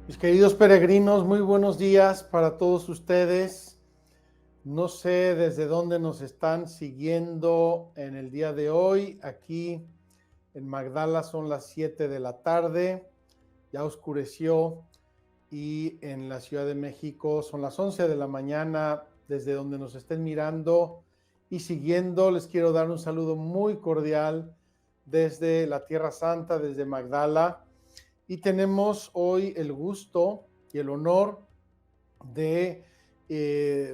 Mis queridos peregrinos, muy buenos días para todos ustedes. No sé desde dónde nos están siguiendo en el día de hoy. Aquí en Magdala son las 7 de la tarde, ya oscureció, y en la Ciudad de México son las 11 de la mañana. Desde donde nos estén mirando y siguiendo, les quiero dar un saludo muy cordial desde la Tierra Santa, desde Magdala. Y tenemos hoy el gusto y el honor de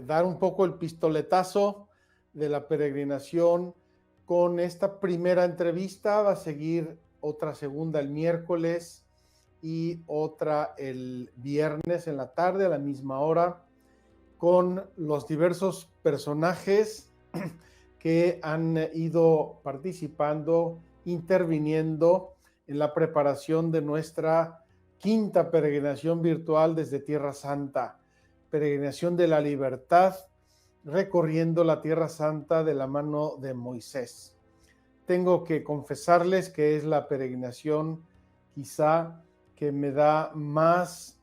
dar un poco el pistoletazo de la peregrinación con esta primera entrevista. Va a seguir otra segunda el miércoles y otra el viernes en la tarde a la misma hora, con los diversos personajes que han ido participando, interviniendo en la preparación de nuestra quinta peregrinación virtual desde Tierra Santa, peregrinación de la libertad, recorriendo la Tierra Santa de la mano de Moisés. Tengo que confesarles que es la peregrinación quizá que me da más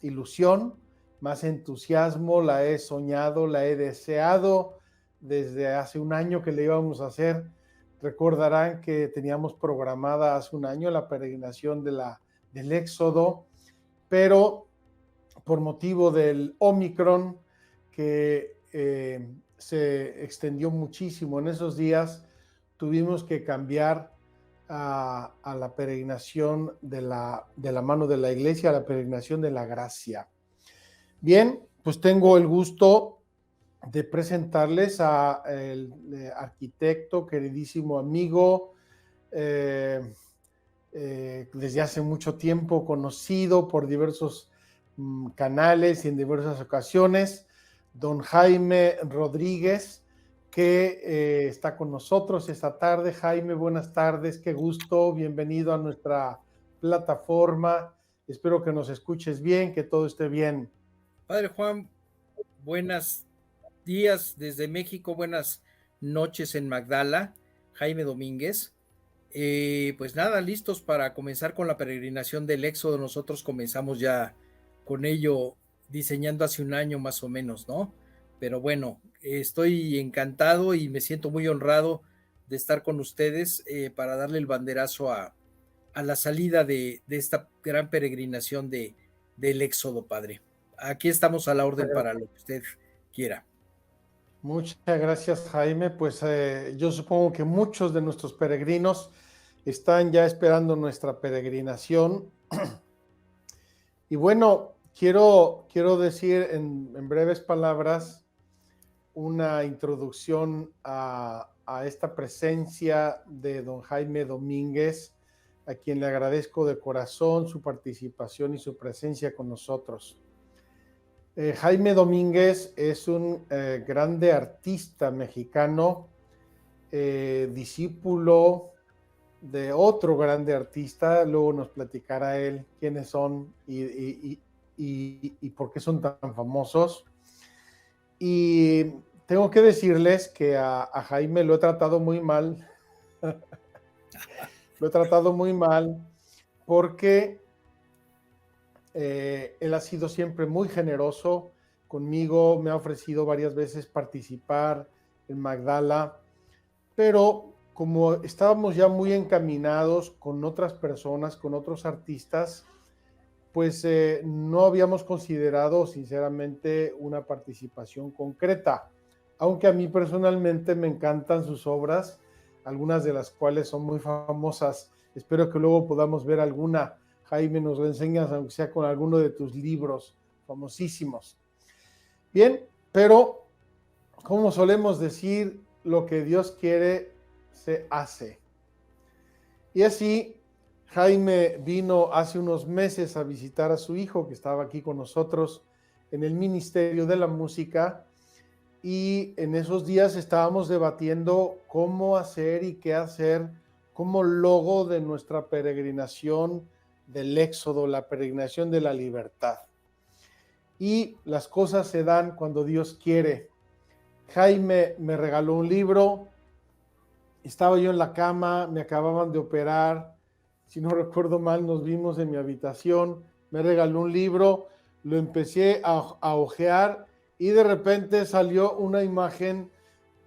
ilusión, más entusiasmo. La he soñado, la he deseado desde hace un año que le íbamos a hacer. Recordarán que teníamos programada hace un año la peregrinación del Éxodo, pero por motivo del Omicron, que se extendió muchísimo en esos días, tuvimos que cambiar a la peregrinación de la mano de la iglesia, a la peregrinación de la gracia. Bien, pues tengo el gusto de presentarles al arquitecto, queridísimo amigo, desde hace mucho tiempo conocido por diversos canales y en diversas ocasiones, don Jaime Rodríguez, que está con nosotros esta tarde. Jaime, buenas tardes, qué gusto, bienvenido a nuestra plataforma. Espero que nos escuches bien, que todo esté bien. Padre Juan, buenos días desde México, buenas noches en Magdala, Jaime Domínguez. Pues nada, listos para comenzar con la peregrinación del Éxodo. Nosotros comenzamos ya con ello diseñando hace un año más o menos, ¿no? Pero bueno, estoy encantado y me siento muy honrado de estar con ustedes para darle el banderazo a la salida de esta gran peregrinación del Éxodo, Padre. Aquí estamos a la orden para lo que usted quiera. Muchas gracias, Jaime. Pues yo supongo que muchos de nuestros peregrinos están ya esperando nuestra peregrinación. Y bueno, quiero decir en breves palabras una introducción a esta presencia de don Jaime Domínguez, a quien le agradezco de corazón su participación y su presencia con nosotros. Jaime Domínguez es un grande artista mexicano, discípulo de otro grande artista. Luego nos platicará él quiénes son y por qué son tan famosos. Y tengo que decirles que a Jaime lo he tratado muy mal. Lo he tratado muy mal porque él ha sido siempre muy generoso conmigo, me ha ofrecido varias veces participar en Magdala, pero como estábamos ya muy encaminados con otras personas, con otros artistas, pues no habíamos considerado sinceramente una participación concreta, aunque a mí personalmente me encantan sus obras, algunas de las cuales son muy famosas. Espero que luego podamos ver alguna. Jaime, nos lo enseñas, aunque sea con alguno de tus libros famosísimos. Bien, pero como solemos decir, lo que Dios quiere se hace. Y así, Jaime vino hace unos meses a visitar a su hijo, que estaba aquí con nosotros en el Ministerio de la Música, y en esos días estábamos debatiendo cómo hacer y qué hacer como logo de nuestra peregrinación del Éxodo, la peregrinación de la libertad. Y las cosas se dan cuando Dios quiere. Jaime me regaló un libro, estaba yo en la cama, me acababan de operar, si no recuerdo mal, nos vimos en mi habitación, me regaló un libro, lo empecé a hojear y de repente salió una imagen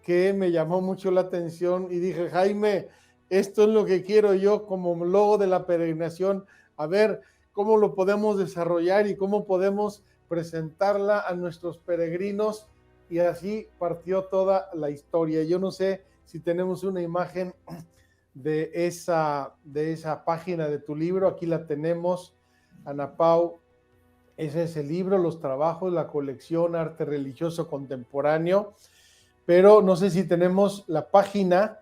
que me llamó mucho la atención y dije, Jaime, esto es lo que quiero yo como logo de la peregrinación, a ver cómo lo podemos desarrollar y cómo podemos presentarla a nuestros peregrinos, y así partió toda la historia. Yo no sé si tenemos una imagen de esa página de tu libro, aquí la tenemos, Ana Pau. Ese es el libro, los trabajos, la colección Arte Religioso Contemporáneo, pero no sé si tenemos la página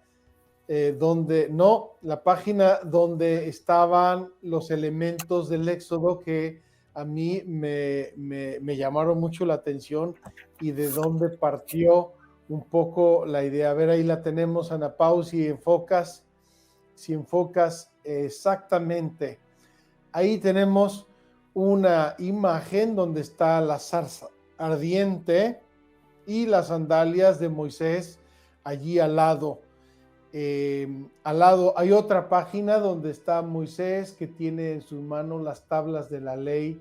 la página donde estaban los elementos del Éxodo que a mí me llamaron mucho la atención y de dónde partió un poco la idea. A ver, ahí la tenemos, Ana Pau, si enfocas exactamente. Ahí tenemos una imagen donde está la zarza ardiente y las sandalias de Moisés allí al lado. Al lado hay otra página donde está Moisés, que tiene en sus manos las tablas de la ley.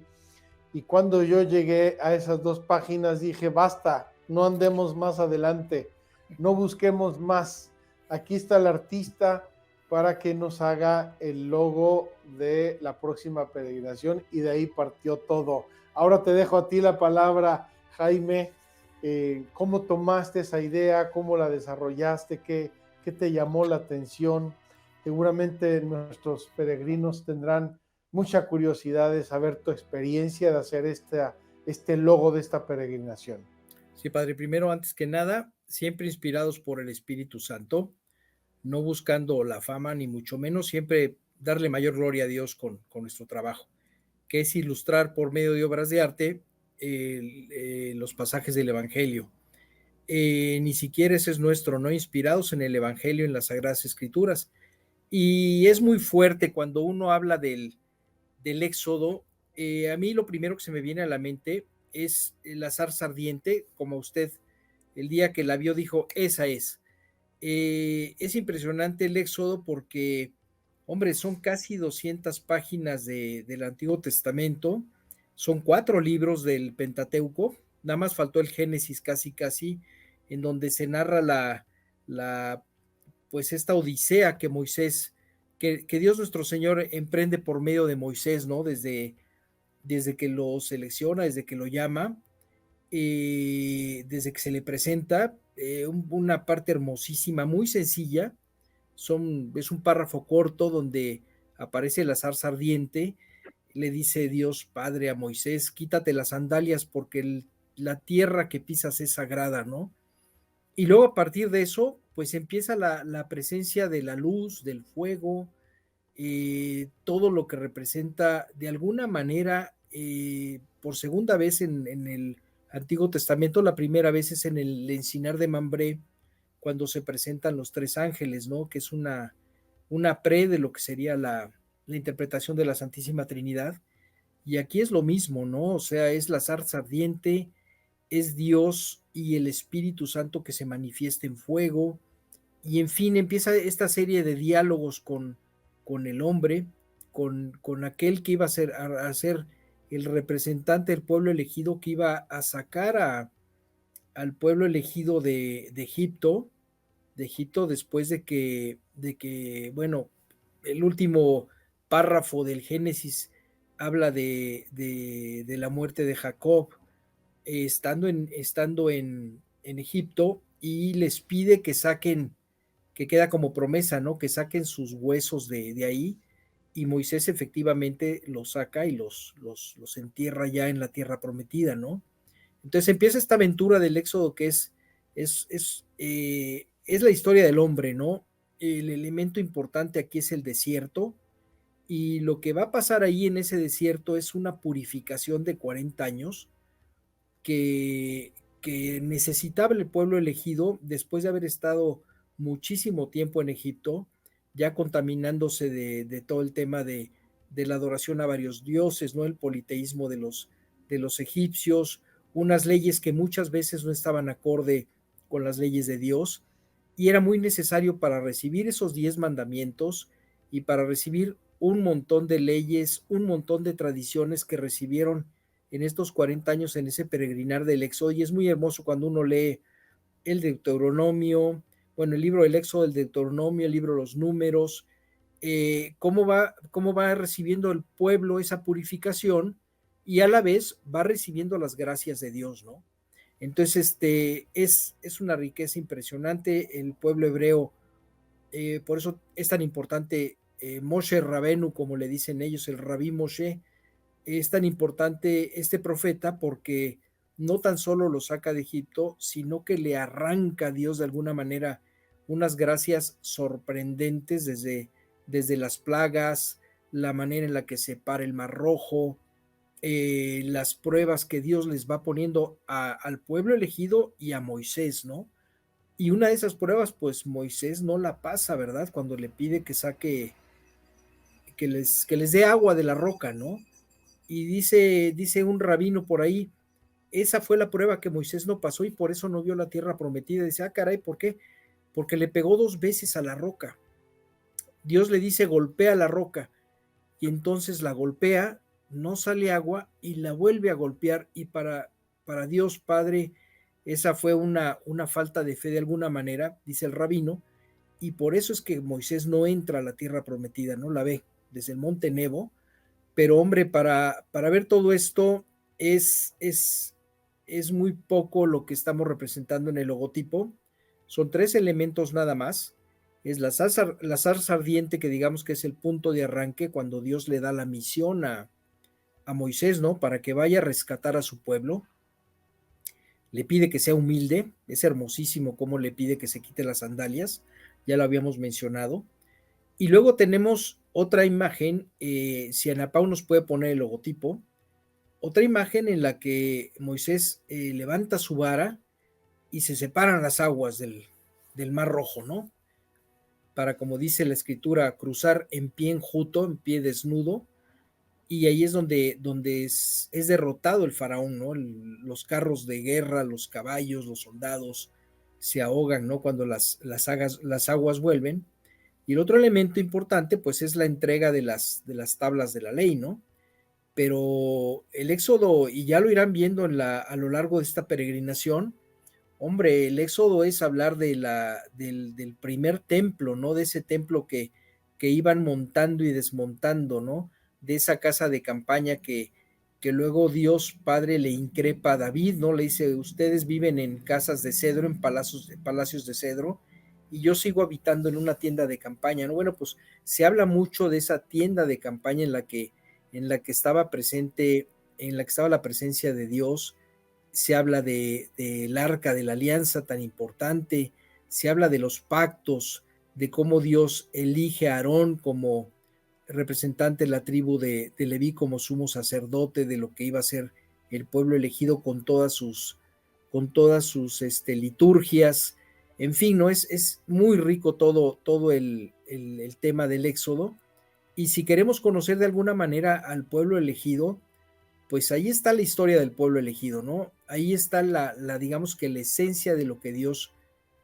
Y cuando yo llegué a esas dos páginas dije, basta, no andemos más adelante, no busquemos más. Aquí está el artista para que nos haga el logo de la próxima peregrinación, y de ahí partió todo. Ahora te dejo a ti la palabra, Jaime. ¿Cómo tomaste esa idea? ¿Cómo la desarrollaste? ¿Qué te llamó la atención? Seguramente nuestros peregrinos tendrán mucha curiosidad de saber tu experiencia de hacer este logo de esta peregrinación. Sí, Padre, primero, antes que nada, siempre inspirados por el Espíritu Santo, no buscando la fama, ni mucho menos, siempre darle mayor gloria a Dios con nuestro trabajo, que es ilustrar por medio de obras de arte los pasajes del Evangelio. Ni siquiera ese es nuestro, ¿no? Inspirados en el Evangelio, en las Sagradas Escrituras. Y es muy fuerte cuando uno habla del Éxodo. A mí lo primero que se me viene a la mente es la zarza ardiente, como usted el día que la vio dijo, esa es. Es impresionante el Éxodo porque, hombre, son casi 200 páginas del Antiguo Testamento, son 4 libros del Pentateuco, nada más faltó el Génesis casi, en donde se narra pues esta odisea que Moisés, que Dios nuestro Señor emprende por medio de Moisés, ¿no? Desde que lo selecciona, desde que lo llama, desde que se le presenta, una parte hermosísima, muy sencilla. Es un párrafo corto donde aparece la zarza ardiente. Le dice Dios Padre a Moisés, quítate las sandalias porque la tierra que pisas es sagrada, ¿no? Y luego a partir de eso, pues empieza la presencia de la luz, del fuego, todo lo que representa de alguna manera, por segunda vez en el Antiguo Testamento, la primera vez es en el encinar de Mambré, cuando se presentan los 3 ángeles, ¿no? Que es una pre de lo que sería la interpretación de la Santísima Trinidad. Y aquí es lo mismo, ¿no? O sea, es la zarza ardiente, es Dios y el Espíritu Santo que se manifiesta en fuego, y en fin, empieza esta serie de diálogos con el hombre, con aquel que iba a ser el representante del pueblo elegido, que iba a sacar al pueblo elegido de Egipto, después de que, bueno, el último párrafo del Génesis habla de la muerte de Jacob, estando en Egipto, y les pide que saquen, que queda como promesa, ¿no? Que saquen sus huesos de ahí, y Moisés efectivamente los saca y los entierra ya en la tierra prometida, ¿no? Entonces empieza esta aventura del Éxodo que es la historia del hombre, ¿no? El elemento importante aquí es el desierto, y lo que va a pasar ahí en ese desierto es una purificación de 40 años que, que necesitaba el pueblo elegido después de haber estado muchísimo tiempo en Egipto, ya contaminándose de todo el tema de la adoración a varios dioses, ¿no? El politeísmo de los egipcios, unas leyes que muchas veces no estaban acorde con las leyes de Dios, y era muy necesario para recibir esos 10 mandamientos y para recibir un montón de leyes, un montón de tradiciones que recibieron en estos 40 años en ese peregrinar del Éxodo, y es muy hermoso cuando uno lee el Deuteronomio, bueno, el libro del Éxodo, el Deuteronomio, el libro de los Números, cómo va recibiendo el pueblo esa purificación y a la vez va recibiendo las gracias de Dios, ¿no? Entonces, es una riqueza impresionante el pueblo hebreo, por eso es tan importante Moshe Rabenu, como le dicen ellos, el Rabí Moshe, es tan importante este profeta porque no tan solo lo saca de Egipto, sino que le arranca a Dios de alguna manera unas gracias sorprendentes desde las plagas, la manera en la que se para el Mar Rojo, las pruebas que Dios les va poniendo al pueblo elegido y a Moisés, ¿no? Y una de esas pruebas, pues Moisés no la pasa, ¿verdad? Cuando le pide que saque, que les dé agua de la roca, ¿no? Y dice un rabino por ahí, esa fue la prueba que Moisés no pasó y por eso no vio la tierra prometida. Dice, ah, caray, ¿por qué? Porque le pegó 2 veces a la roca. Dios le dice, golpea la roca, y entonces la golpea, no sale agua y la vuelve a golpear, y para Dios Padre esa fue una falta de fe de alguna manera, dice el rabino, y por eso es que Moisés no entra a la tierra prometida, no la ve desde el monte Nebo. Pero hombre, para ver todo esto es muy poco lo que estamos representando en el logotipo. Son 3 elementos nada más. Es la zarza ardiente, que digamos que es el punto de arranque cuando Dios le da la misión a Moisés, ¿no? Para que vaya a rescatar a su pueblo. Le pide que sea humilde. Es hermosísimo cómo le pide que se quite las sandalias. Ya lo habíamos mencionado. Y luego tenemos otra imagen, si Ana Pau nos puede poner el logotipo, otra imagen en la que Moisés levanta su vara y se separan las aguas del Mar Rojo, ¿no? Para, como dice la escritura, cruzar en pie enjuto, en pie desnudo, y ahí es donde es derrotado el faraón, ¿no? Los carros de guerra, los caballos, los soldados se ahogan, ¿no? Cuando las aguas vuelven. Y el otro elemento importante, pues, es la entrega de las tablas de la ley, ¿no? Pero el Éxodo, y ya lo irán viendo a lo largo de esta peregrinación, hombre, el Éxodo es hablar del primer templo, ¿no? De ese templo que iban montando y desmontando, ¿no? De esa casa de campaña que luego Dios Padre le increpa a David, ¿no? Le dice, ustedes viven en casas de cedro, en palacios de cedro, y yo sigo habitando en una tienda de campaña, ¿no? Bueno, pues se habla mucho de esa tienda de campaña en la que estaba la presencia de Dios. Se habla del arca de la alianza tan importante, se habla de los pactos, de cómo Dios elige a Aarón como representante de la tribu de Leví, como sumo sacerdote, de lo que iba a ser el pueblo elegido con todas sus liturgias. En fin, ¿no? Es muy rico todo el tema del Éxodo. Y si queremos conocer de alguna manera al pueblo elegido, pues ahí está la historia del pueblo elegido, ¿no? Ahí está digamos que la esencia de lo que Dios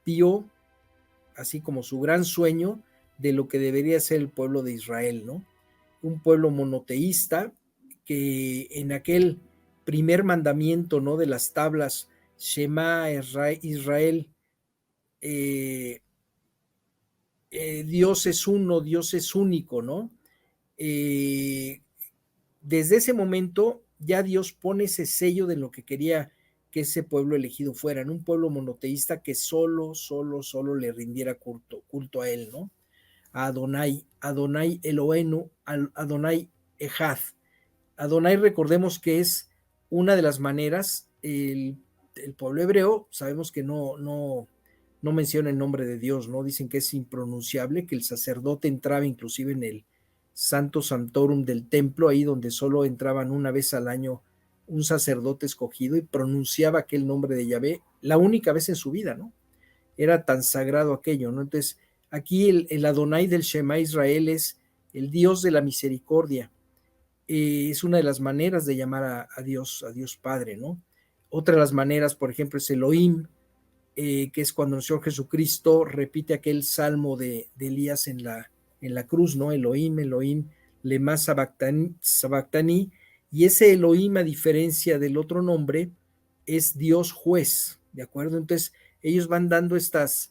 vio, así como su gran sueño de lo que debería ser el pueblo de Israel, ¿no? Un pueblo monoteísta que en aquel primer mandamiento, ¿no? De las tablas, Shema Israel, Dios es uno, Dios es único, ¿no? Desde ese momento ya Dios pone ese sello de lo que quería que ese pueblo elegido fuera, en un pueblo monoteísta que solo le rindiera culto a él, ¿no? A Adonai Eloheinu, Adonai Ejad. Adonai, recordemos que es una de las maneras, el pueblo hebreo, sabemos que no menciona el nombre de Dios, ¿no? Dicen que es impronunciable, que el sacerdote entraba inclusive en el Santo Santorum del templo, ahí donde solo entraban una vez al año un sacerdote escogido y pronunciaba aquel nombre de Yahvé la única vez en su vida, ¿no? Era tan sagrado aquello, ¿no? Entonces, aquí el Adonai del Shema Israel es el Dios de la misericordia. Es una de las maneras de llamar a Dios Padre, ¿no? Otra de las maneras, por ejemplo, es Elohim, que es cuando el Señor Jesucristo repite aquel salmo de Elías en la cruz, ¿no? Elohim, Elohim, Lema Sabactani, y ese Elohim, a diferencia del otro nombre, es Dios juez, ¿de acuerdo? Entonces, ellos van dando estas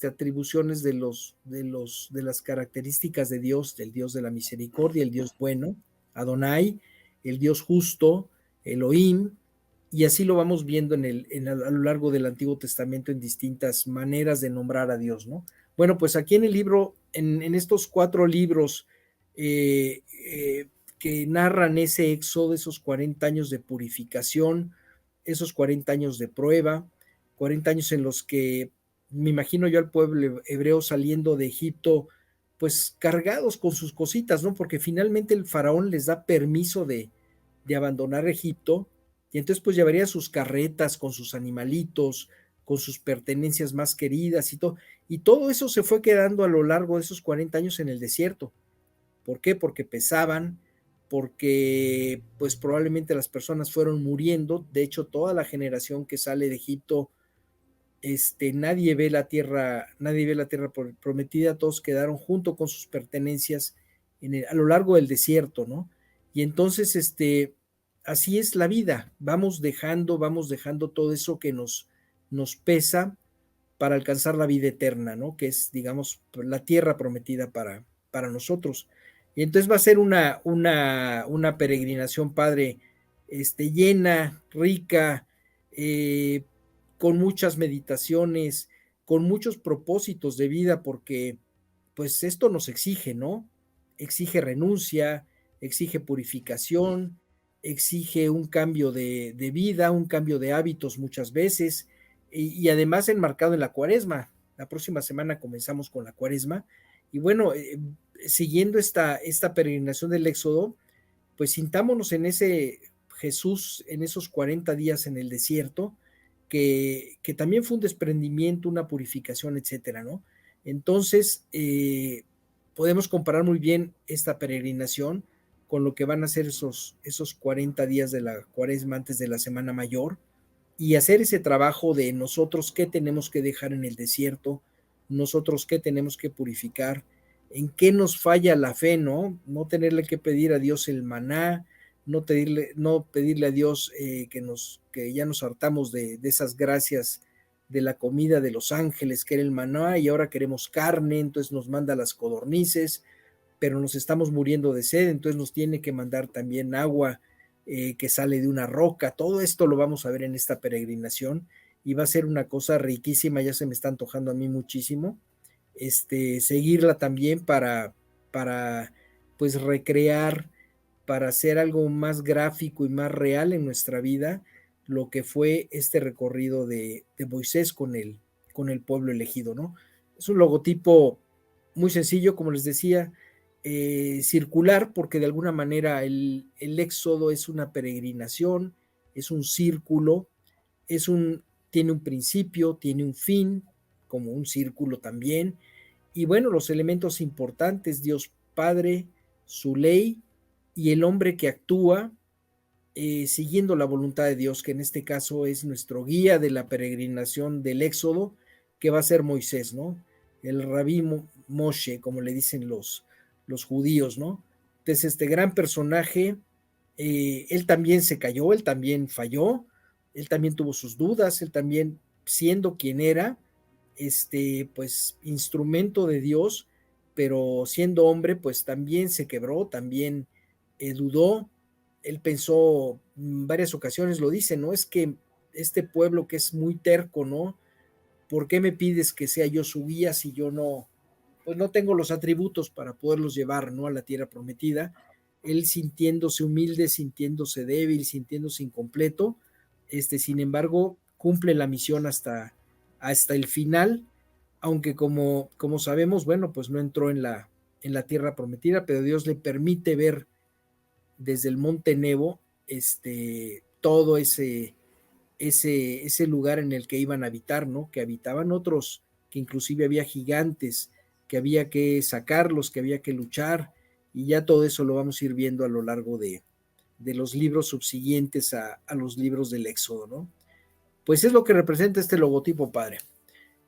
atribuciones de las características de Dios, del Dios de la misericordia, el Dios bueno, Adonai, el Dios justo, Elohim, y así lo vamos viendo a lo largo del Antiguo Testamento en distintas maneras de nombrar a Dios, ¿no? Bueno, pues aquí en el libro, en estos 4 libros que narran ese éxodo, esos 40 años de purificación, esos 40 años de prueba, 40 años en los que me imagino yo al pueblo hebreo saliendo de Egipto, pues cargados con sus cositas, ¿no? Porque finalmente el faraón les da permiso de abandonar Egipto, y entonces pues llevaría sus carretas con sus animalitos, con sus pertenencias más queridas y todo eso se fue quedando a lo largo de esos 40 años en el desierto. ¿Por qué? Porque pesaban, porque pues probablemente las personas fueron muriendo. De hecho, toda la generación que sale de Egipto, nadie ve la tierra prometida, todos quedaron junto con sus pertenencias a lo largo del desierto, ¿no? Y entonces, así es la vida, vamos dejando todo eso que nos pesa para alcanzar la vida eterna, ¿no? Que es, digamos, la tierra prometida para nosotros. Y entonces va a ser una peregrinación, Padre, llena, rica, con muchas meditaciones, con muchos propósitos de vida, porque pues esto nos exige, ¿no? Exige renuncia, exige purificación, exige un cambio de vida, un cambio de hábitos muchas veces, y además enmarcado en la Cuaresma. La próxima semana comenzamos con la Cuaresma, y bueno, siguiendo esta peregrinación del Éxodo, pues sintámonos en ese Jesús, en esos 40 días en el desierto, que también fue un desprendimiento, una purificación, etcétera, ¿no? Entonces, podemos comparar muy bien esta peregrinación con lo que van a ser esos 40 días de la Cuaresma antes de la Semana Mayor, y hacer ese trabajo de nosotros qué tenemos que dejar en el desierto, nosotros qué tenemos que purificar, en qué nos falla la fe, ¿no? No tenerle que pedir a Dios el maná, no pedirle a Dios que ya nos hartamos de esas gracias de la comida de los ángeles, que era el maná, y ahora queremos carne, entonces nos manda las codornices, pero nos estamos muriendo de sed, entonces nos tiene que mandar también agua que sale de una roca. Todo esto lo vamos a ver en esta peregrinación, y va a ser una cosa riquísima, ya se me está antojando a mí muchísimo, seguirla también para pues recrear, para hacer algo más gráfico y más real en nuestra vida, lo que fue este recorrido de Moisés con el pueblo elegido, ¿no? Es un logotipo muy sencillo, como les decía, circular, porque de alguna manera el éxodo es una peregrinación, es un círculo, tiene un principio, tiene un fin, como un círculo también, y bueno, los elementos importantes, Dios Padre, su ley, y el hombre que actúa siguiendo la voluntad de Dios, que en este caso es nuestro guía de la peregrinación del Éxodo, que va a ser Moisés, ¿no? El Rabí Moshe, como le dicen los judíos, ¿no? Entonces, este gran personaje, él también se cayó, él también falló, él también tuvo sus dudas, él también, siendo quien era, pues, instrumento de Dios, pero siendo hombre, pues también se quebró, también dudó. Él pensó en varias ocasiones, lo dice, ¿no? Es que este pueblo que es muy terco, ¿no? ¿Por qué me pides que sea yo su guía si yo no, pues no tengo los atributos para poderlos llevar, ¿no? A la tierra prometida? Él sintiéndose humilde, sintiéndose débil, sintiéndose incompleto, sin embargo, cumple la misión hasta el final, aunque como sabemos, bueno, pues no entró en la tierra prometida, pero Dios le permite ver desde el monte Nebo, todo ese lugar en el que iban a habitar, ¿no? Que habitaban otros, que inclusive había gigantes, que había que sacarlos, que había que luchar, y ya todo eso lo vamos a ir viendo a lo largo de los libros subsiguientes a los libros del Éxodo, ¿no? Pues es lo que representa este logotipo, padre.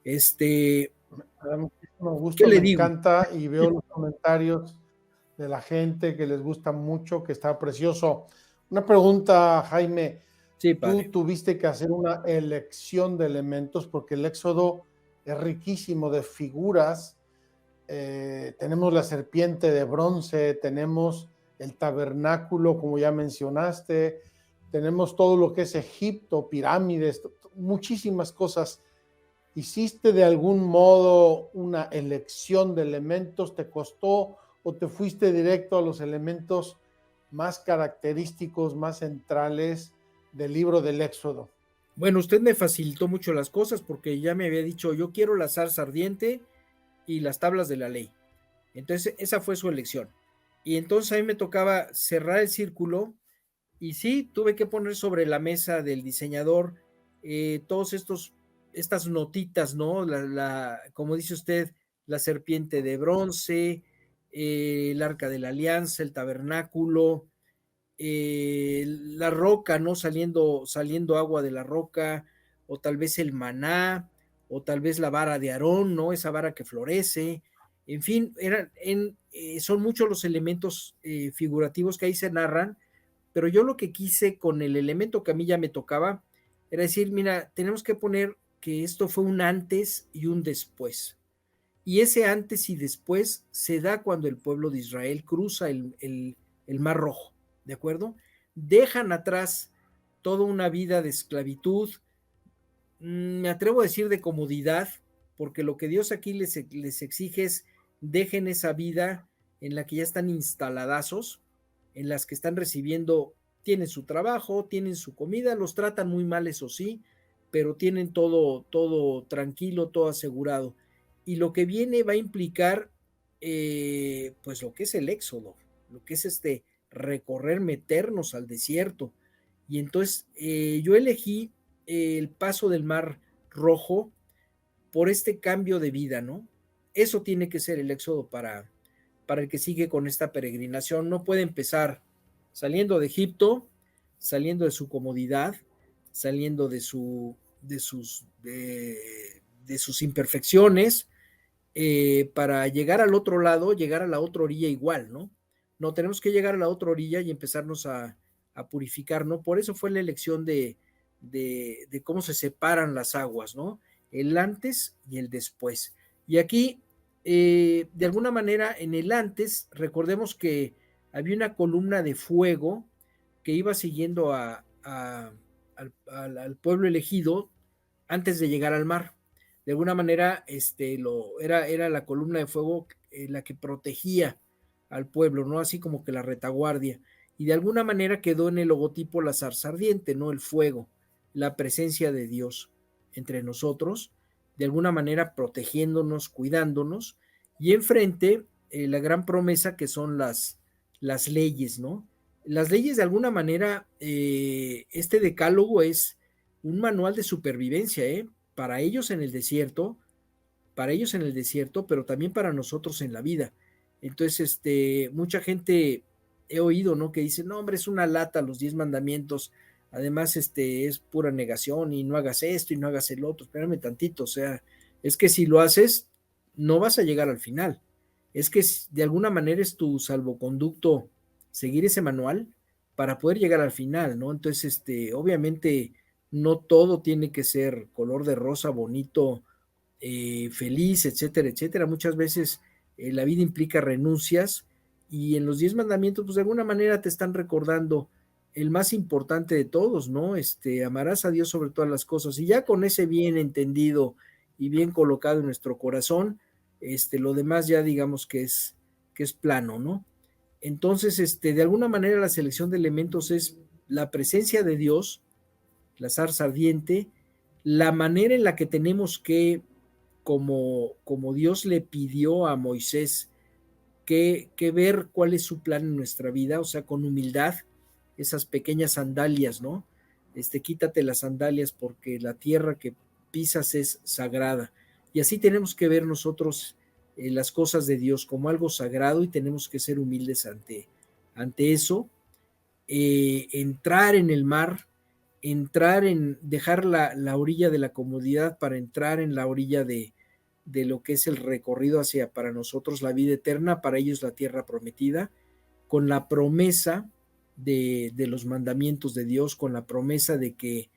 Me da muchísimo ¿Qué gusto, le me digo? encanta, y veo los comentarios de la gente, que les gusta mucho, que está precioso. Una pregunta, Jaime. Sí, Tú padre. tuviste que hacer una elección de elementos porque el Éxodo es riquísimo de figuras. Tenemos la serpiente de bronce, tenemos el tabernáculo, como ya mencionaste, tenemos todo lo que es Egipto, pirámides, muchísimas cosas. ¿Hiciste de algún modo una elección de elementos? ¿Te costó o te fuiste directo a los elementos más característicos, más centrales del libro del Éxodo? Bueno, usted me facilitó mucho las cosas porque ya me había dicho, yo quiero la zarza ardiente y las tablas de la ley. Entonces, esa fue su elección. Y entonces a mí me tocaba cerrar el círculo y sí, tuve que poner sobre la mesa del diseñador todos estas notitas, ¿no? Como dice usted, la serpiente de bronce, el arca de la alianza, el tabernáculo, la roca, ¿no? Saliendo agua de la roca, o tal vez el maná, o tal vez la vara de Aarón, ¿no? Esa vara que florece. En fin, son muchos los elementos figurativos que ahí se narran, pero yo lo que quise con el elemento que a mí ya me tocaba era decir, mira, tenemos que poner que esto fue un antes y un después. Y ese antes y después se da cuando el pueblo de Israel cruza el Mar Rojo, ¿de acuerdo? Dejan atrás toda una vida de esclavitud, me atrevo a decir de comodidad, porque lo que Dios aquí les exige es dejen esa vida en la que ya están instaladazos, en las que están recibiendo, tienen su trabajo, tienen su comida, los tratan muy mal, eso sí, pero tienen todo tranquilo, todo asegurado. Y lo que viene va a implicar, pues lo que es el éxodo, lo que es recorrer, meternos al desierto. Y entonces yo elegí el paso del Mar Rojo por este cambio de vida, ¿no? Eso tiene que ser el éxodo para el que sigue con esta peregrinación. No puede empezar saliendo de Egipto, saliendo de su comodidad, saliendo de sus imperfecciones, para llegar al otro lado, llegar a la otra orilla igual, ¿no? No, tenemos que llegar a la otra orilla y empezarnos a purificar, ¿no? Por eso fue la elección de cómo se separan las aguas, ¿no? El antes y el después. Y aquí, de alguna manera, en el antes, recordemos que había una columna de fuego que iba siguiendo al pueblo elegido antes de llegar al mar. De alguna manera, era la columna de fuego la que protegía al pueblo, ¿no? Así como que la retaguardia. Y de alguna manera quedó en el logotipo la zarza ardiente, ¿no? El fuego, la presencia de Dios entre nosotros, de alguna manera protegiéndonos, cuidándonos, y enfrente la gran promesa que son las leyes, ¿no? Las leyes de alguna manera, este decálogo es un manual de supervivencia, para ellos en el desierto, pero también para nosotros en la vida. Entonces, mucha gente he oído, ¿no? Que dice, no, hombre, es una lata los 10 mandamientos, además, es pura negación y no hagas esto y no hagas el otro, espérame tantito, o sea, es que si lo haces, no vas a llegar al final. Es que de alguna manera es tu salvoconducto seguir ese manual para poder llegar al final, ¿no? Entonces, obviamente, no todo tiene que ser color de rosa, bonito, feliz, etcétera, etcétera. Muchas veces la vida implica renuncias y en los 10 mandamientos, pues de alguna manera te están recordando el más importante de todos, ¿no? Amarás a Dios sobre todas las cosas y ya con ese bien entendido y bien colocado en nuestro corazón, lo demás ya digamos que es plano, ¿no? Entonces, de alguna manera la selección de elementos es la presencia de Dios, la zarza ardiente, la manera en la que tenemos que, como Dios le pidió a Moisés, que ver cuál es su plan en nuestra vida, o sea, con humildad, esas pequeñas sandalias, ¿no? Quítate las sandalias porque la tierra que pisas es sagrada. Y así tenemos que ver nosotros las cosas de Dios como algo sagrado y tenemos que ser humildes ante eso, entrar en el mar, dejar la orilla de la comodidad para entrar en la orilla de lo que es el recorrido hacia, para nosotros, la vida eterna, para ellos la tierra prometida, con la promesa de los mandamientos de Dios, con la promesa de que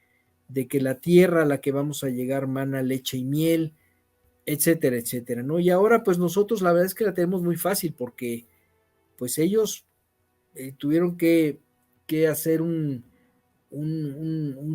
la tierra a la que vamos a llegar mana leche y miel, etcétera, etcétera, ¿no? Y ahora pues nosotros la verdad es que la tenemos muy fácil porque pues ellos tuvieron que hacer un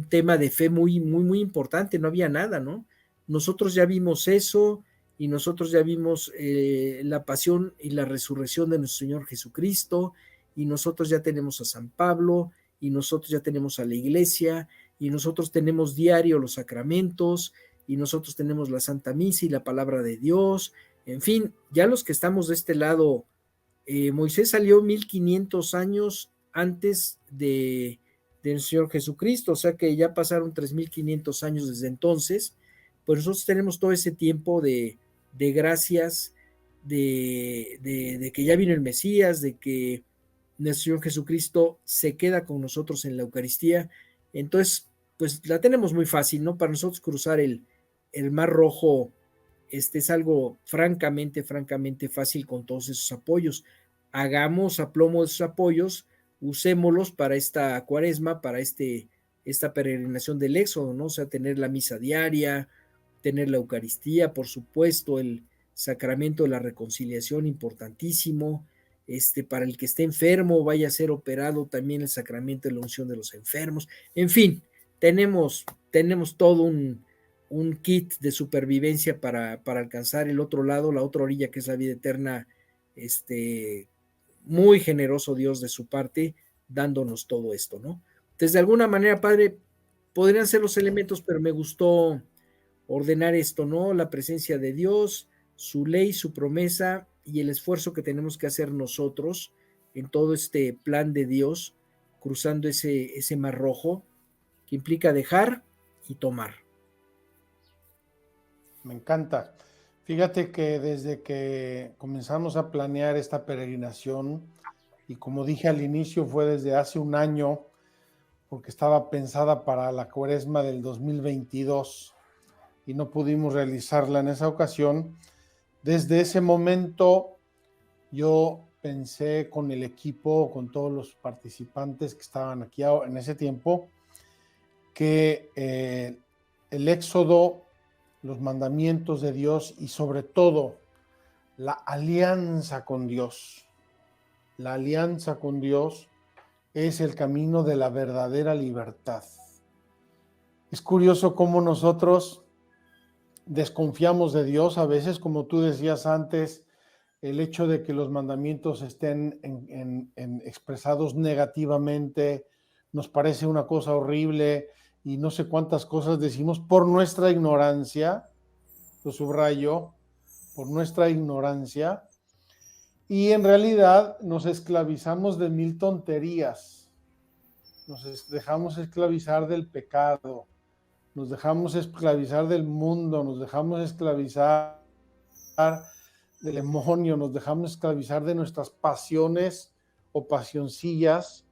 tema de fe muy, muy, muy importante, no había nada, ¿no? Nosotros ya vimos eso y nosotros ya vimos la pasión y la resurrección de nuestro Señor Jesucristo, y nosotros ya tenemos a San Pablo, y nosotros ya tenemos a la iglesia, y nosotros tenemos diario los sacramentos, y nosotros tenemos la Santa Misa y la palabra de Dios. En fin, ya los que estamos de este lado, Moisés salió 1500 años antes del Señor Jesucristo, o sea que ya pasaron 3500 años desde entonces. Pues nosotros tenemos todo ese tiempo de gracias, de que ya vino el Mesías, de que nuestro Señor Jesucristo se queda con nosotros en la Eucaristía. Entonces, pues la tenemos muy fácil, ¿no? Para nosotros cruzar el Mar Rojo es algo francamente fácil con todos esos apoyos. Hagamos a plomo esos apoyos, usémoslos para esta cuaresma, para esta peregrinación del Éxodo, ¿no? O sea, tener la misa diaria, tener la Eucaristía, por supuesto, el sacramento de la reconciliación, importantísimo. Para el que esté enfermo, vaya a ser operado, también el sacramento de la unción de los enfermos. En fin, tenemos todo un kit de supervivencia para alcanzar el otro lado, la otra orilla, que es la vida eterna. Muy generoso Dios de su parte, dándonos todo esto, ¿no? Entonces, de alguna manera, Padre, podrían ser los elementos, pero me gustó ordenar esto, ¿no? La presencia de Dios, su ley, su promesa y el esfuerzo que tenemos que hacer nosotros en todo este plan de Dios, cruzando ese Mar Rojo, que implica dejar y tomar. Me encanta. Fíjate que desde que comenzamos a planear esta peregrinación, y como dije al inicio, fue desde hace un año, porque estaba pensada para la cuaresma del 2022 y no pudimos realizarla en esa ocasión. Desde ese momento yo pensé con el equipo, con todos los participantes que estaban aquí en ese tiempo, que el Éxodo, los mandamientos de Dios y sobre todo la alianza con Dios es el camino de la verdadera libertad. Es curioso cómo nosotros desconfiamos de Dios a veces, como tú decías antes, el hecho de que los mandamientos estén expresados negativamente nos parece una cosa horrible, y no sé cuántas cosas decimos por nuestra ignorancia, lo subrayo, por nuestra ignorancia, y en realidad nos esclavizamos de mil tonterías, nos dejamos esclavizar del pecado, nos dejamos esclavizar del mundo, nos dejamos esclavizar del demonio, nos dejamos esclavizar de nuestras pasiones o pasioncillas,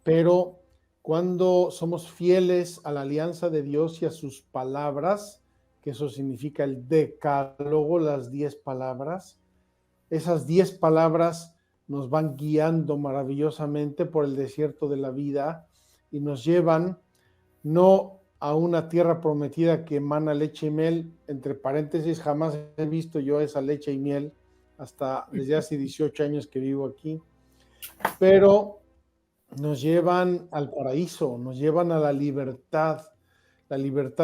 pero cuando somos fieles a la alianza de Dios y a sus palabras, que eso significa el decálogo, las 10 palabras, esas 10 palabras nos van guiando maravillosamente por el desierto de la vida y nos llevan no a una tierra prometida que emana leche y miel, entre paréntesis, jamás he visto yo esa leche y miel hasta desde hace 18 años que vivo aquí, pero nos llevan al paraíso, nos llevan a la libertad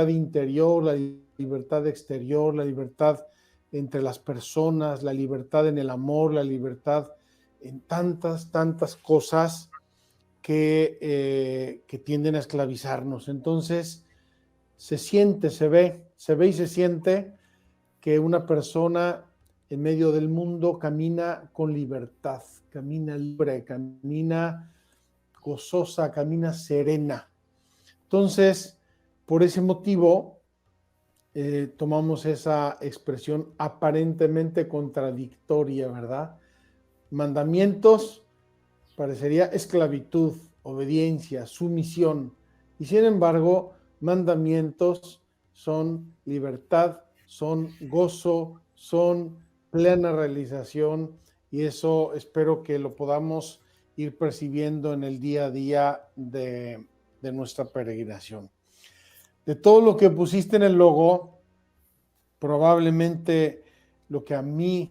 interior, la libertad exterior, la libertad entre las personas, la libertad en el amor, la libertad en tantas cosas que tienden a esclavizarnos. Entonces, se siente, se ve y se siente que una persona en medio del mundo camina con libertad, camina libre, camina gozosa, camina serena. Entonces, por ese motivo, tomamos esa expresión aparentemente contradictoria, ¿verdad? Mandamientos parecería esclavitud, obediencia, sumisión, y sin embargo, mandamientos son libertad son gozo, son plena realización, y eso espero que lo podamos ir percibiendo en el día a día de nuestra peregrinación. De todo lo que pusiste en el logo, probablemente lo que a mí,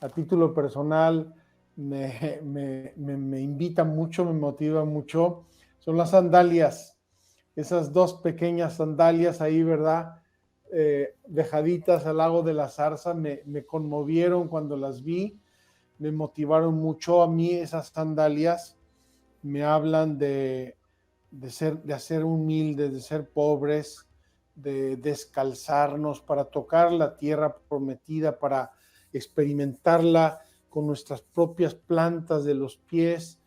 a título personal, me invita mucho, me motiva mucho, son las sandalias, esas dos pequeñas sandalias ahí, ¿verdad? Dejaditas al lago de la Zarza, me conmovieron cuando las vi, me motivaron mucho. A mí esas sandalias me hablan de ser humildes, de ser pobres, de descalzarnos para tocar la tierra prometida, para experimentarla con nuestras propias plantas de los pies.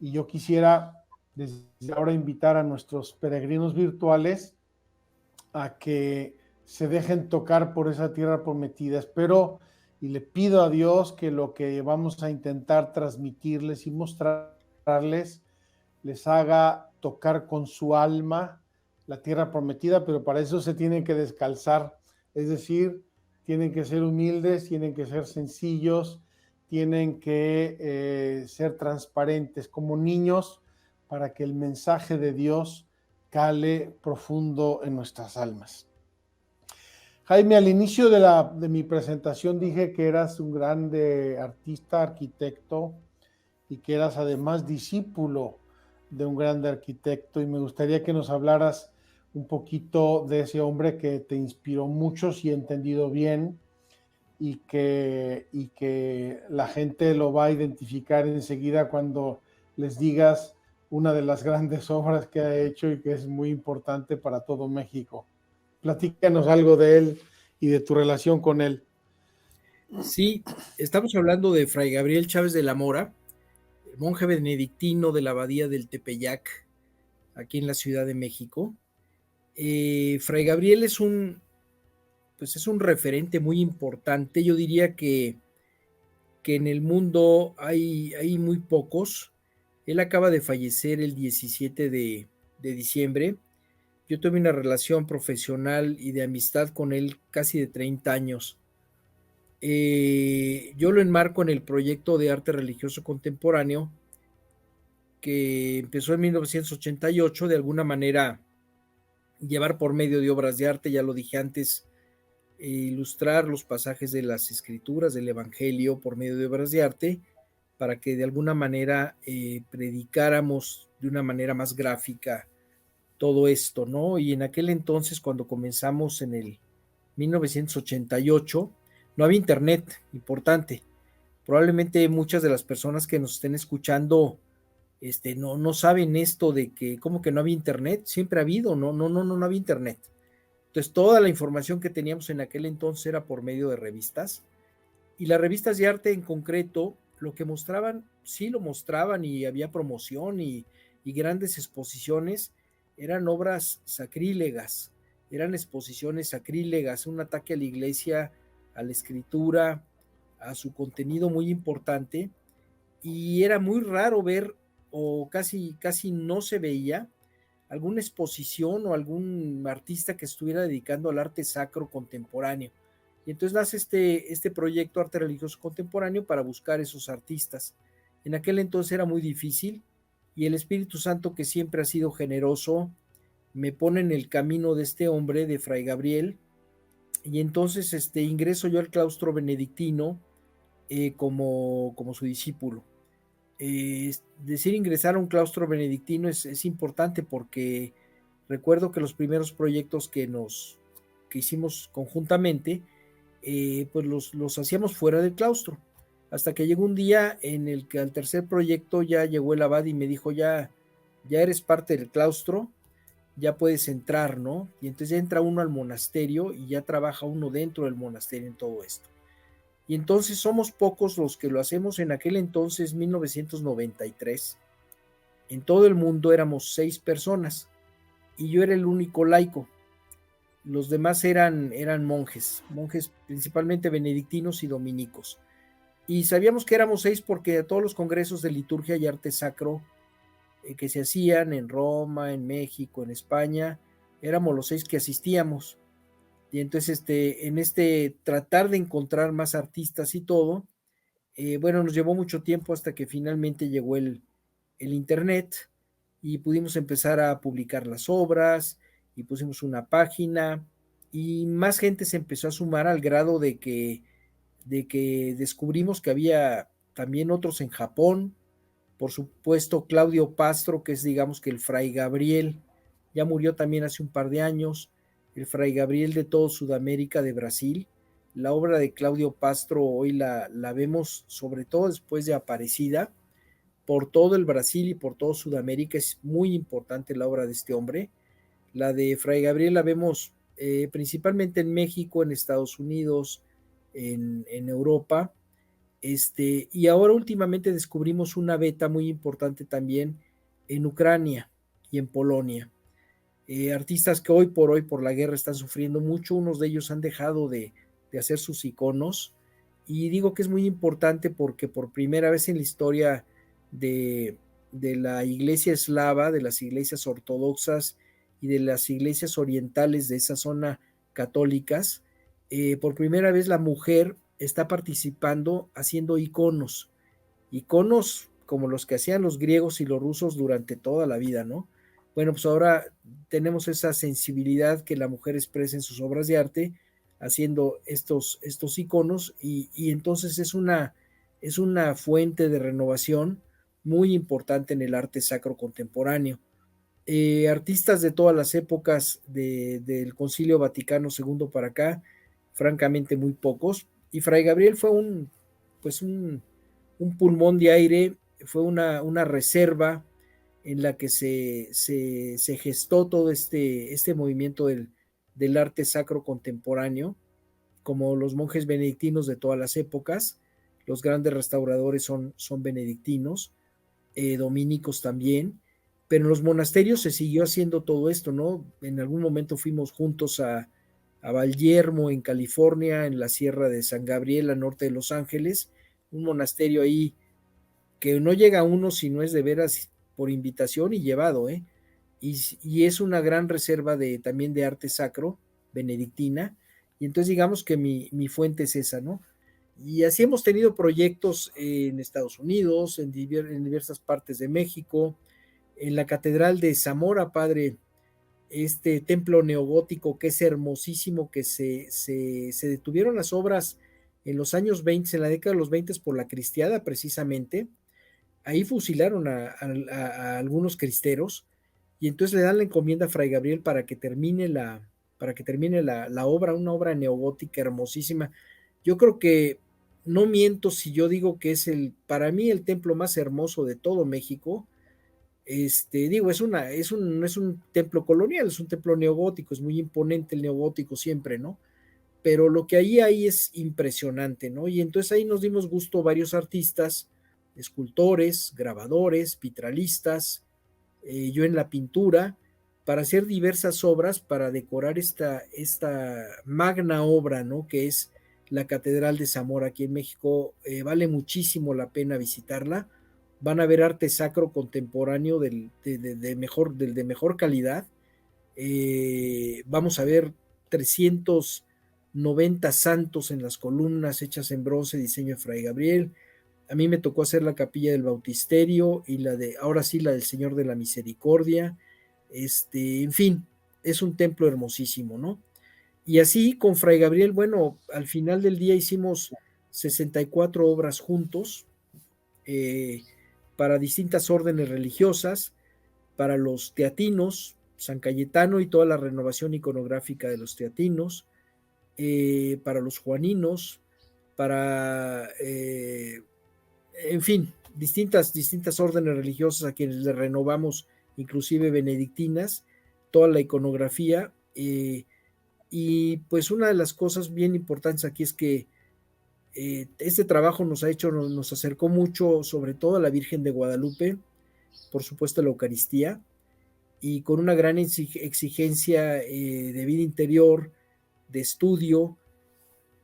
Y yo quisiera desde ahora invitar a nuestros peregrinos virtuales a que se dejen tocar por esa tierra prometida. Espero y le pido a Dios que lo que vamos a intentar transmitirles y mostrarles les haga tocar con su alma la tierra prometida, pero para eso se tienen que descalzar, es decir, tienen que ser humildes, tienen que ser sencillos, tienen que ser transparentes como niños para que el mensaje de Dios cale profundo en nuestras almas. Jaime, al inicio de mi presentación dije que eras un grande artista, arquitecto, y que eras además discípulo de un grande arquitecto, y me gustaría que nos hablaras un poquito de ese hombre que te inspiró mucho, si he entendido bien, y que la gente lo va a identificar enseguida cuando les digas una de las grandes obras que ha hecho y que es muy importante para todo México. Platícanos algo de él y de tu relación con él. Sí, estamos hablando de Fray Gabriel Chávez de la Mora, monje benedictino de la abadía del Tepeyac, aquí en la Ciudad de México. Fray Gabriel es un referente muy importante. Yo diría que en el mundo hay muy pocos. Él acaba de fallecer el 17 de diciembre. Yo tuve una relación profesional y de amistad con él casi de 30 años. Yo lo enmarco en el proyecto de arte religioso contemporáneo que empezó en 1988, de alguna manera llevar por medio de obras de arte, ya lo dije antes, ilustrar los pasajes de las escrituras, del Evangelio por medio de obras de arte, para que de alguna manera predicáramos de una manera más gráfica todo esto, ¿no? Y en aquel entonces, cuando comenzamos en el 1988, no había internet, importante. Probablemente muchas de las personas que nos estén escuchando no saben esto de que, ¿cómo que no había internet? Siempre ha habido, no había internet. Entonces, toda la información que teníamos en aquel entonces era por medio de revistas, y las revistas de arte en concreto, lo que mostraban, sí lo mostraban, y había promoción y grandes exposiciones, eran obras sacrílegas, eran exposiciones sacrílegas, un ataque a la iglesia, a la escritura, a su contenido muy importante, y era muy raro ver, o casi no se veía, alguna exposición o algún artista que estuviera dedicando al arte sacro contemporáneo. Y entonces nace este proyecto Arte Religioso Contemporáneo para buscar esos artistas. En aquel entonces era muy difícil, y el Espíritu Santo, que siempre ha sido generoso, me pone en el camino de este hombre, de Fray Gabriel, y entonces ingreso yo al claustro benedictino como su discípulo. Decir ingresar a un claustro benedictino es importante, porque recuerdo que los primeros proyectos que hicimos conjuntamente, pues los hacíamos fuera del claustro, hasta que llegó un día en el que al tercer proyecto ya llegó el abad y me dijo: ya eres parte del claustro, ya puedes entrar, ¿no? Y entonces ya entra uno al monasterio y ya trabaja uno dentro del monasterio en todo esto. Y entonces somos pocos los que lo hacemos. En aquel entonces, 1993, en todo el mundo éramos 6 personas, y yo era el único laico. Los demás eran monjes principalmente benedictinos y dominicos. Y sabíamos que éramos 6 porque a todos los congresos de liturgia y arte sacro que se hacían en Roma, en México, en España, éramos los 6 que asistíamos. Y entonces en tratar de encontrar más artistas y todo, bueno, nos llevó mucho tiempo hasta que finalmente llegó el internet y pudimos empezar a publicar las obras y pusimos una página y más gente se empezó a sumar al grado de que descubrimos que había también otros en Japón, por supuesto Claudio Pastro, que es digamos que el Fray Gabriel, ya murió también hace un par de años, el Fray Gabriel de todo Sudamérica, de Brasil. La obra de Claudio Pastro hoy la vemos sobre todo después de Aparecida, por todo el Brasil y por todo Sudamérica, es muy importante la obra de este hombre. La de Fray Gabriel la vemos principalmente en México, en Estados Unidos, en Europa, y ahora últimamente descubrimos una beta muy importante también en Ucrania y en Polonia. Artistas que hoy por la guerra están sufriendo mucho, unos de ellos han dejado de hacer sus iconos, y digo que es muy importante porque por primera vez en la historia de la iglesia eslava, de las iglesias ortodoxas y de las iglesias orientales de esa zona católicas, por primera vez la mujer está participando haciendo iconos como los que hacían los griegos y los rusos durante toda la vida, ¿no? Bueno, pues ahora tenemos esa sensibilidad que la mujer expresa en sus obras de arte, haciendo estos iconos, y entonces es una fuente de renovación muy importante en el arte sacro contemporáneo. Artistas de todas las épocas del Concilio Vaticano II para acá, francamente muy pocos, y Fray Gabriel fue un pulmón de aire, fue una reserva en la que se gestó todo este movimiento del arte sacro contemporáneo, como los monjes benedictinos de todas las épocas. Los grandes restauradores son benedictinos, dominicos también, pero en los monasterios se siguió haciendo todo esto, ¿no? En algún momento fuimos juntos a Vallermo, en California, en la Sierra de San Gabriel, al norte de Los Ángeles, un monasterio ahí que no llega a uno si no es de veras por invitación y llevado, ¿eh? Y es una gran reserva también de arte sacro, benedictina, y entonces digamos que mi fuente es esa, ¿no? Y así hemos tenido proyectos en Estados Unidos, en diversas partes de México, en la Catedral de Zamora, padre, este templo neogótico que es hermosísimo, que se detuvieron las obras en los años 20, en la década de los 20 por la cristiada precisamente. Ahí fusilaron a algunos cristeros, y entonces le dan la encomienda a Fray Gabriel para que termine la obra, una obra neogótica hermosísima. Yo creo que no miento si yo digo que es para mí el templo más hermoso de todo México. Digo, no es un templo colonial, es un templo neogótico, es muy imponente el neogótico siempre, ¿no? Pero lo que ahí hay es impresionante, ¿no? Y entonces ahí nos dimos gusto varios artistas, escultores, grabadores, vitralistas, yo en la pintura, para hacer diversas obras, para decorar esta magna obra, ¿no? Que es la Catedral de Zamora aquí en México. Vale muchísimo la pena visitarla. Van a ver arte sacro contemporáneo de mejor calidad. Vamos a ver 390 santos en las columnas hechas en bronce, diseño de Fray Gabriel. A mí me tocó hacer la capilla del Bautisterio y ahora sí, la del Señor de la Misericordia. En fin, es un templo hermosísimo, ¿no? Y así con Fray Gabriel, bueno, al final del día hicimos 64 obras juntos, eh, para distintas órdenes religiosas, para los teatinos, San Cayetano y toda la renovación iconográfica de los teatinos, para los juaninos, para, en fin, distintas órdenes religiosas a quienes le renovamos, inclusive benedictinas, toda la iconografía. Y pues una de las cosas bien importantes aquí es que este trabajo nos acercó mucho, sobre todo a la Virgen de Guadalupe, por supuesto a la Eucaristía, y con una gran exigencia de vida interior, de estudio,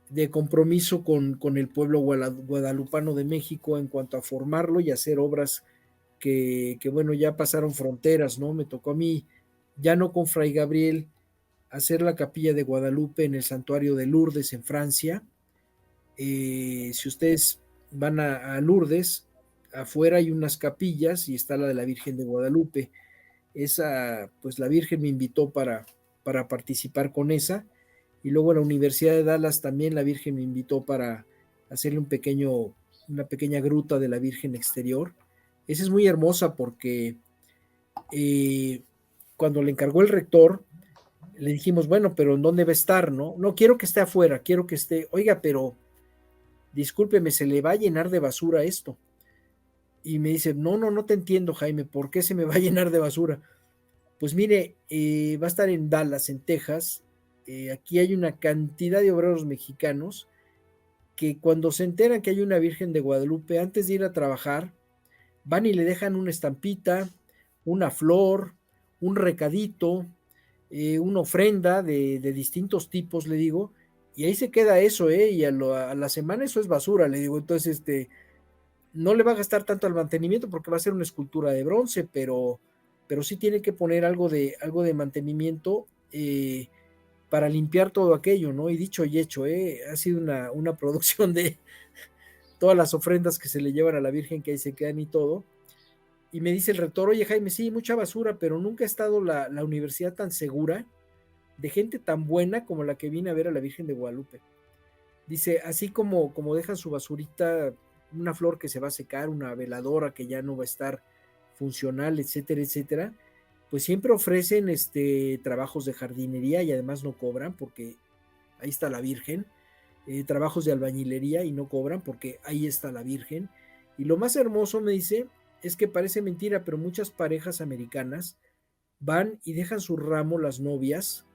de compromiso con el pueblo guadalupano de México en cuanto a formarlo y hacer obras bueno, ya pasaron fronteras, ¿no? Me tocó a mí, ya no con Fray Gabriel, hacer la capilla de Guadalupe en el santuario de Lourdes en Francia. Si ustedes van a Lourdes, afuera hay unas capillas y está la de la Virgen de Guadalupe. Esa, pues la Virgen me invitó para participar con esa, y luego en la Universidad de Dallas también la Virgen me invitó para hacerle una pequeña gruta de la Virgen exterior. Esa es muy hermosa porque cuando le encargó el rector, le dijimos, bueno, pero ¿en dónde va a estar? No, no quiero que esté afuera, quiero que esté, oiga, pero discúlpeme, se le va a llenar de basura esto. Y me dice, no te entiendo, Jaime, ¿por qué se me va a llenar de basura? Pues mire, va a estar en Dallas, en Texas. Aquí hay una cantidad de obreros mexicanos que cuando se enteran que hay una Virgen de Guadalupe, antes de ir a trabajar, van y le dejan una estampita, una flor, un recadito, una ofrenda de distintos tipos, le digo, y ahí se queda eso, y a la semana eso es basura, le digo. Entonces, no le va a gastar tanto al mantenimiento porque va a ser una escultura de bronce, pero sí tiene que poner algo de mantenimiento para limpiar todo aquello, ¿no? Y dicho y hecho, ha sido una producción de todas las ofrendas que se le llevan a la Virgen, que ahí se quedan y todo. Y me dice el rector, oye Jaime, sí, mucha basura, pero nunca ha estado la universidad tan segura de gente tan buena como la que viene a ver a la Virgen de Guadalupe. Dice, así como dejan su basurita, una flor que se va a secar, una veladora que ya no va a estar funcional, etcétera, etcétera, pues siempre ofrecen trabajos de jardinería y además no cobran porque ahí está la Virgen, trabajos de albañilería y no cobran porque ahí está la Virgen. Y lo más hermoso, me dice, es que parece mentira, pero muchas parejas americanas van y dejan su ramo, las novias,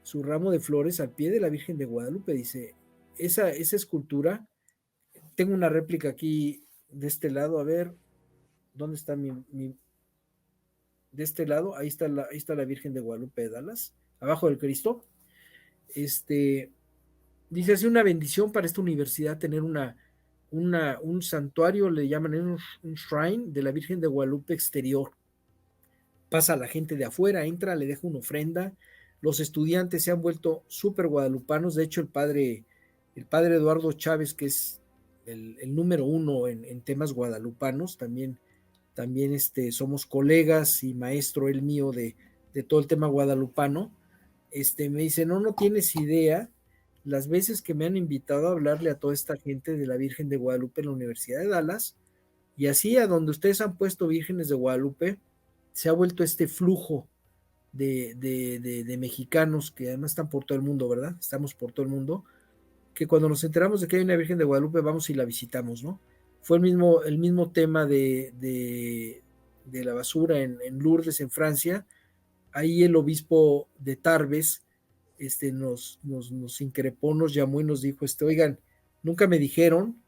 su ramo de flores al pie de la Virgen de Guadalupe. Dice, esa escultura, tengo una réplica aquí de este lado, a ver, ¿dónde está de este lado? Ahí está la Virgen de Guadalupe de Dallas, abajo del Cristo. Dice, es una bendición para esta universidad tener un santuario, le llaman un shrine de la Virgen de Guadalupe exterior. Pasa la gente de afuera, entra, le deja una ofrenda. Los estudiantes se han vuelto súper guadalupanos. De hecho, el padre Eduardo Chávez, que es el número uno en temas guadalupanos, también somos colegas y maestro el mío de todo el tema guadalupano. Me dice, no tienes idea las veces que me han invitado a hablarle a toda esta gente de la Virgen de Guadalupe en la Universidad de Dallas, y así a donde ustedes han puesto vírgenes de Guadalupe, se ha vuelto este flujo de mexicanos que además están por todo el mundo, ¿verdad? Estamos por todo el mundo, que cuando nos enteramos de que hay una Virgen de Guadalupe vamos y la visitamos, ¿no? Fue el mismo tema de la basura en Lourdes, en Francia. Ahí el obispo de Tarbes nos increpó, nos llamó y nos dijo, oigan, nunca me dijeron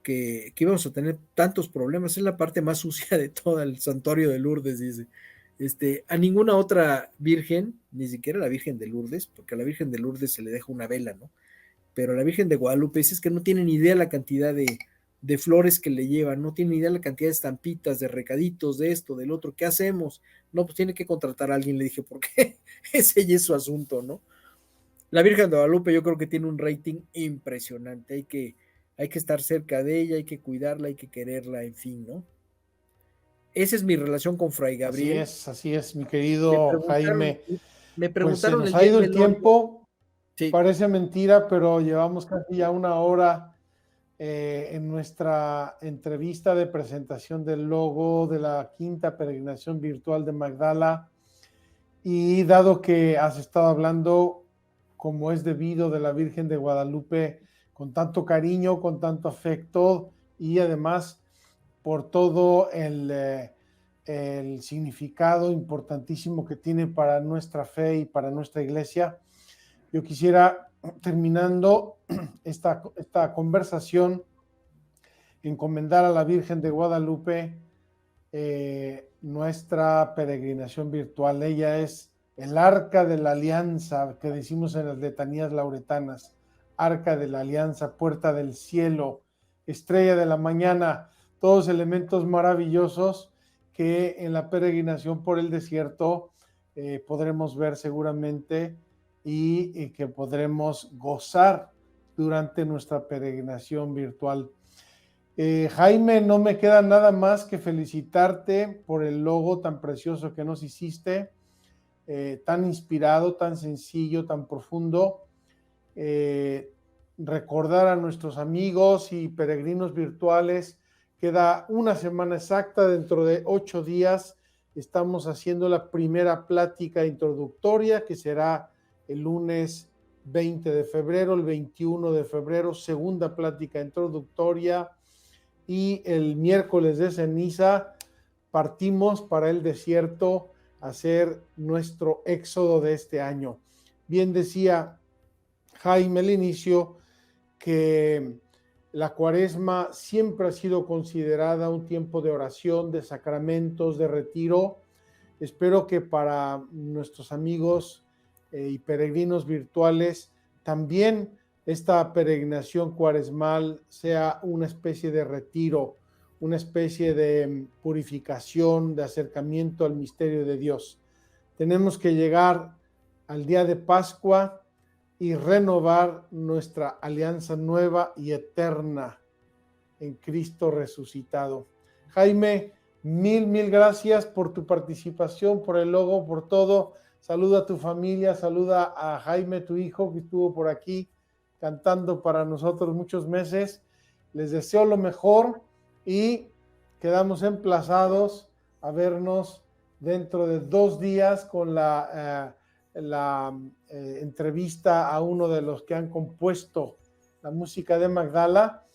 que íbamos a tener tantos problemas. Es la parte más sucia de todo el santuario de Lourdes, dice. A ninguna otra virgen, ni siquiera la Virgen de Lourdes, porque a la Virgen de Lourdes se le deja una vela, ¿no? Pero a la Virgen de Guadalupe es que no tienen idea la cantidad de flores que le llevan, no tienen idea la cantidad de estampitas, de recaditos, de esto, del otro. ¿Qué hacemos? No, pues tiene que contratar a alguien, le dije, porque ese ya es su asunto, ¿no? La Virgen de Guadalupe yo creo que tiene un rating impresionante, hay que estar cerca de ella, hay que cuidarla, hay que quererla, en fin, ¿no? Esa es mi relación con Fray Gabriel. Así es, mi querido Jaime. Me Pues se preguntaron nos el ha día ido del el tiempo, sí. Parece mentira, pero llevamos casi ya una hora en nuestra entrevista de presentación del logo de la quinta peregrinación virtual de Magdala. Y dado que has estado hablando como es debido de la Virgen de Guadalupe, con tanto cariño, con tanto afecto y además por todo el significado importantísimo que tiene para nuestra fe y para nuestra iglesia, yo quisiera, terminando esta conversación, encomendar a la Virgen de Guadalupe nuestra peregrinación virtual. Ella es el arca de la alianza que decimos en las letanías lauretanas, arca de la alianza, puerta del cielo, estrella de la mañana, todos elementos maravillosos que en la peregrinación por el desierto podremos ver seguramente y que podremos gozar durante nuestra peregrinación virtual. Jaime, no me queda nada más que felicitarte por el logo tan precioso que nos hiciste, tan inspirado, tan sencillo, tan profundo. Recordar a nuestros amigos y peregrinos virtuales, queda una semana exacta, dentro de 8 días estamos haciendo la primera plática introductoria, que será el lunes 20 de febrero, el 21 de febrero, segunda plática introductoria, y el miércoles de ceniza partimos para el desierto a hacer nuestro éxodo de este año. Bien decía Jaime al inicio que la Cuaresma siempre ha sido considerada un tiempo de oración, de sacramentos, de retiro. Espero que para nuestros amigos y peregrinos virtuales también esta peregrinación cuaresmal sea una especie de retiro, una especie de purificación, de acercamiento al misterio de Dios. Tenemos que llegar al día de Pascua y renovar nuestra alianza nueva y eterna en Cristo resucitado. Jaime, mil gracias por tu participación, por el logo, por todo. Saluda a tu familia, saluda a Jaime, tu hijo, que estuvo por aquí cantando para nosotros muchos meses. Les deseo lo mejor y quedamos emplazados a vernos dentro de 2 días con la entrevista a uno de los que han compuesto la música de Magdala,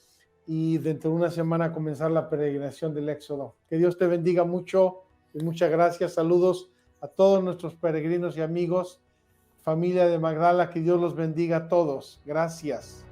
y dentro de una semana comenzar la peregrinación del Éxodo. Que Dios te bendiga mucho y muchas gracias. Saludos a todos nuestros peregrinos y amigos, familia de Magdala, que Dios los bendiga a todos. Gracias.